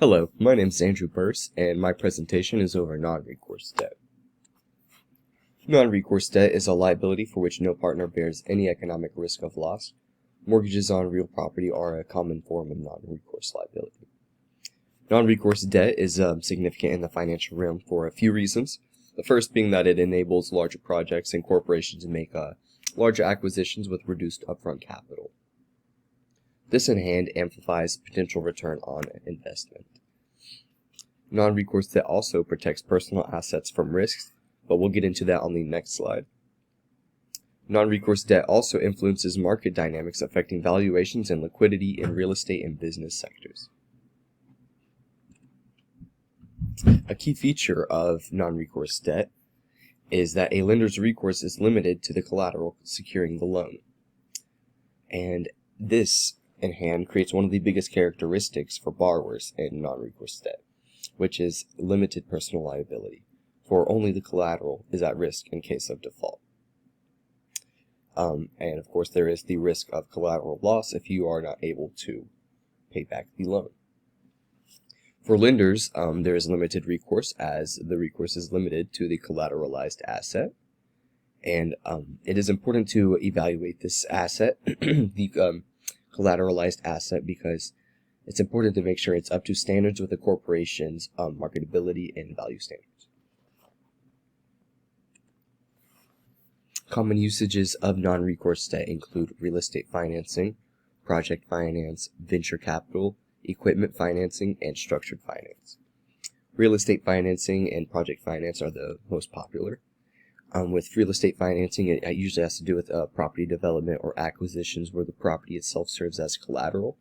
Hello, my name is Andrew Burse, and my presentation is over non-recourse debt. Non-recourse debt is a liability for which no partner bears any economic risk of loss. Mortgages on real property are a common form of non-recourse liability. Non-recourse debt is significant in the financial realm for a few reasons. The first being that it enables larger projects and corporations to make larger acquisitions with reduced upfront capital. This in hand amplifies potential return on investment. Non-recourse debt also protects personal assets from risks, but we'll get into that on the next slide. Non-recourse debt also influences market dynamics affecting valuations and liquidity in real estate and business sectors. A key feature of non-recourse debt is that a lender's recourse is limited to the collateral securing the loan. And this in hand creates one of the biggest characteristics for borrowers in non-recourse debt, which is limited personal liability, for only the collateral is at risk in case of default. And of course there is the risk of collateral loss if you are not able to pay back the loan. For lenders, there is limited recourse as the recourse is limited to the collateralized asset. And it is important to evaluate this asset, the collateralized asset, because it's important to make sure it's up to standards with the corporation's marketability and value standards. Common usages of non-recourse debt include real estate financing, project finance, venture capital, equipment financing, and structured finance. Real estate financing and project finance are the most popular. With real estate financing, it usually has to do with property development or acquisitions where the property itself serves as collateral.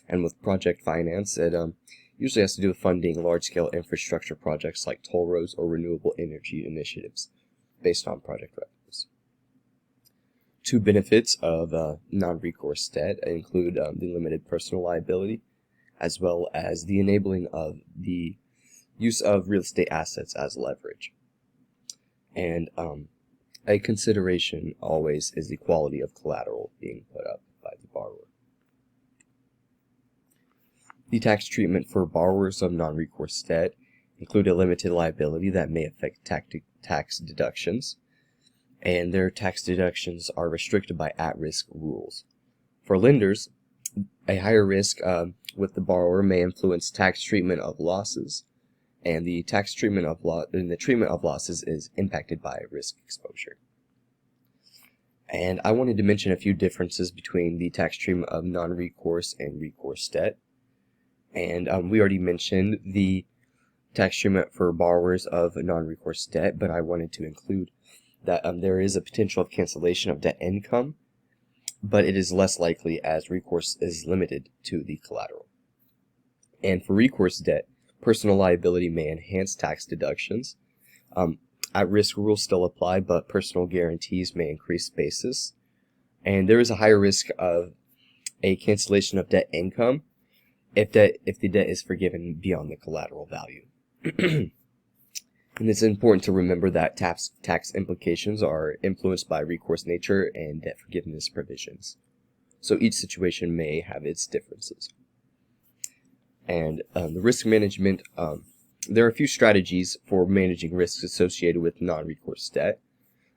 And with project finance, it usually has to do with funding large-scale infrastructure projects like toll roads or renewable energy initiatives based on project revenues. Two benefits of non-recourse debt include the limited personal liability, as well as the enabling of the use of real estate assets as leverage. And a consideration always is the quality of collateral being put up by the borrower. The tax treatment for borrowers of non-recourse debt include a limited liability that may affect tax deductions, and their tax deductions are restricted by at-risk rules. For lenders, a higher risk with the borrower may influence tax treatment of losses, and the tax treatment of losses is impacted by risk exposure. And I wanted to mention a few differences between the tax treatment of non-recourse and recourse debt. And we already mentioned the tax treatment for borrowers of non-recourse debt, but I wanted to include that there is a potential of cancellation of debt income, but it is less likely as recourse is limited to the collateral. And for recourse debt, personal liability may enhance tax deductions. At-risk rules still apply, but personal guarantees may increase basis. And there is a higher risk of a cancellation of debt income if the debt is forgiven beyond the collateral value. And it's important to remember that tax implications are influenced by recourse nature and debt forgiveness provisions. So each situation may have its differences. And the risk management, there are a few strategies for managing risks associated with non-recourse debt.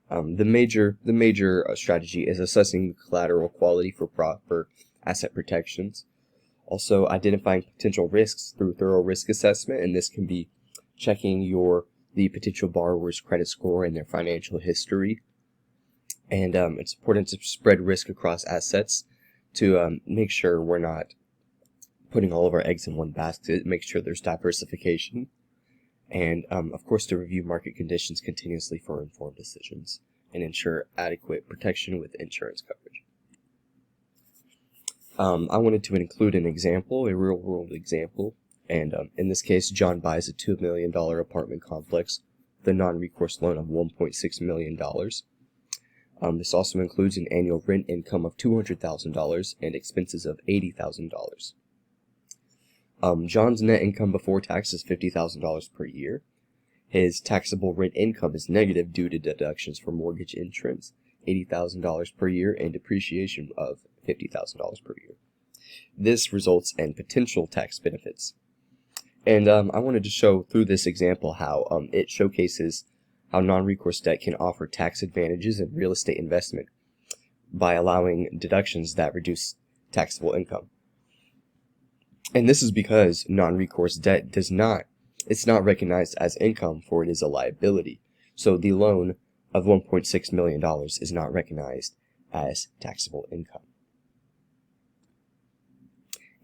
The major strategy is assessing the collateral quality for proper asset protections. Also, identifying potential risks through thorough risk assessment, and this can be checking the potential borrower's credit score and their financial history. And it's important to spread risk across assets to make sure we're not putting all of our eggs in one basket, make sure there's diversification, and of course to review market conditions continuously for informed decisions and ensure adequate protection with insurance coverage. I wanted to include an example, a real-world example, and in this case, John buys a $2 million apartment complex with a non-recourse loan of $1.6 million. This also includes an annual rent income of $200,000 and expenses of $80,000. John's net income before tax is $50,000 per year. His taxable rent income is negative due to deductions for mortgage insurance, $80,000 per year, and depreciation of $50,000 per year. This results in potential tax benefits. And I wanted to show through this example how it showcases how non-recourse debt can offer tax advantages in real estate investment by allowing deductions that reduce taxable income. And this is because non-recourse debt it's not recognized as income, for it is a liability. So the loan of $1.6 million is not recognized as taxable income.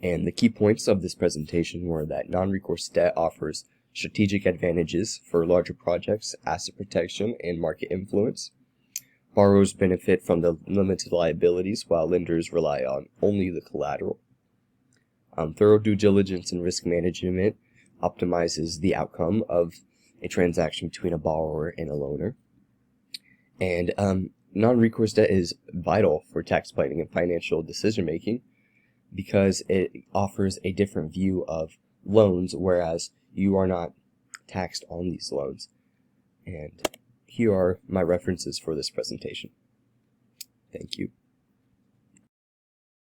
And the key points of this presentation were that non-recourse debt offers strategic advantages for larger projects, asset protection, and market influence. Borrowers benefit from the limited liabilities while lenders rely on only the collateral. Thorough due diligence and risk management optimizes the outcome of a transaction between a borrower and a loaner. And non-recourse debt is vital for tax planning and financial decision making because it offers a different view of loans, whereas you are not taxed on these loans. And here are my references for this presentation. Thank you.